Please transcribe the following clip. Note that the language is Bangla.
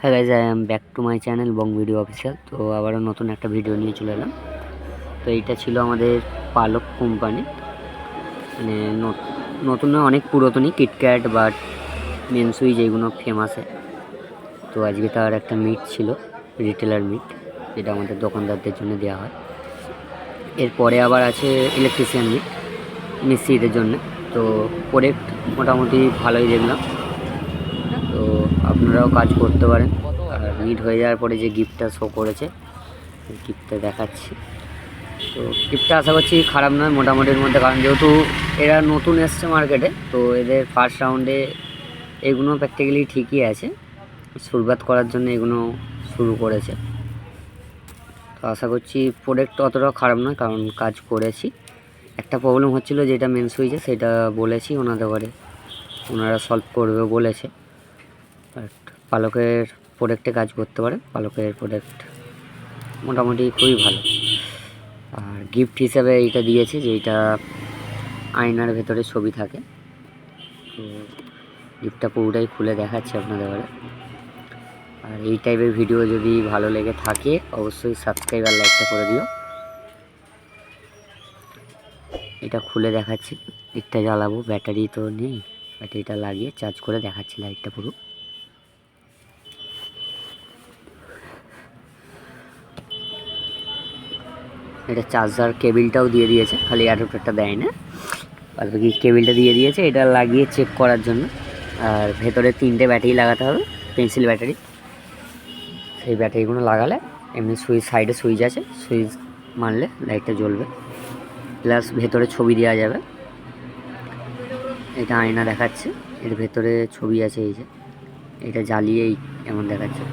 হ্যাঁ guys, I am back to my channel Bong video official. তো আবারও নতুন একটা ভিডিও নিয়ে চলে এলাম। তো এইটা ছিল আমাদের পালক কোম্পানি, মানে নতুন না, অনেক পুরাতনই কিটক্যাট বাট মেনসুই যেগুলো ফেমাসে। তো আজকে তার একটা মিট ছিল, রিটেলার মিট, যেটা আমাদের দোকানদারদের জন্য দেওয়া হয়। এরপরে আবার আছে ইলেকট্রিশিয়ান মিট, মিস্ত্রিদের জন্য। তো প্রোডাক্ট মোটামুটি ভালোই দেখলাম। তো আপনারাও কাজ করতে পারেন। আর মিট হয়ে যাওয়ার পরে যে গিফটটা শো করেছে, গিফটটা দেখাচ্ছি। তো গিফটটা আশা করছি খারাপ নয়, মোটামুটির মধ্যে, কারণ যেহেতু এরা নতুন এসছে মার্কেটে, তো এদের ফার্স্ট রাউন্ডে এগুলো প্র্যাকটিক্যালি ঠিকই আছে, শুরুয়াত করার জন্য এগুলো শুরু করেছে। তো আশা করছি প্রোডাক্ট অতটাও খারাপ নয়, কারণ কাজ করেছি। একটা প্রবলেম হচ্ছিলো, যেটা মেন সুইচে, সেটা বলেছি ওনাদের ঘরে, ওনারা সলভ করবে বলেছে। বাট পালকের প্রোডাক্টে কাজ করতে পারে, পালকের প্রোডাক্ট মোটামুটি খুবই ভালো। আর গিফট হিসাবে এইটা দিয়েছে, যেটা আয়নার ভেতরে ছবি থাকে। তো গিফটটা পুরোটাই খুলে দেখাচ্ছি আপনাদের ঘরে। আর এই টাইপের ভিডিও যদি ভালো লেগে থাকে, অবশ্যই সাবস্ক্রাইব আর লাইকটা করে দিও। এটা খুলে দেখাচ্ছি, লাইটটা জ্বালাবো, ব্যাটারি তো নেই, ব্যাটারিটা লাগিয়ে চার্জ করে দেখাচ্ছি লাইটটা পুরো। এটা চার্জার কেবিলটাও দিয়ে দিয়েছে, খালি অ্যাডাপ্টারটা দেয় না, আর বাকি কেবিলটা দিয়ে দিয়েছে, এটা লাগিয়ে চেক করার জন্য। আর ভেতরে 3টে ব্যাটারি লাগাতে হবে, পেন্সিল ব্যাটারি। সেই ব্যাটারিগুলো লাগালে এমনি সুইচ, সাইডে সুইচ আছে, সুইচ মারলে লাইটটা জ্বলবে, প্লাস ভেতরে ছবি দেওয়া যাবে। এটা আয়না দেখাচ্ছে, এর ভেতরে ছবি আছে, এই যে এটা জ্বালিয়েই এমন দেখাচ্ছে।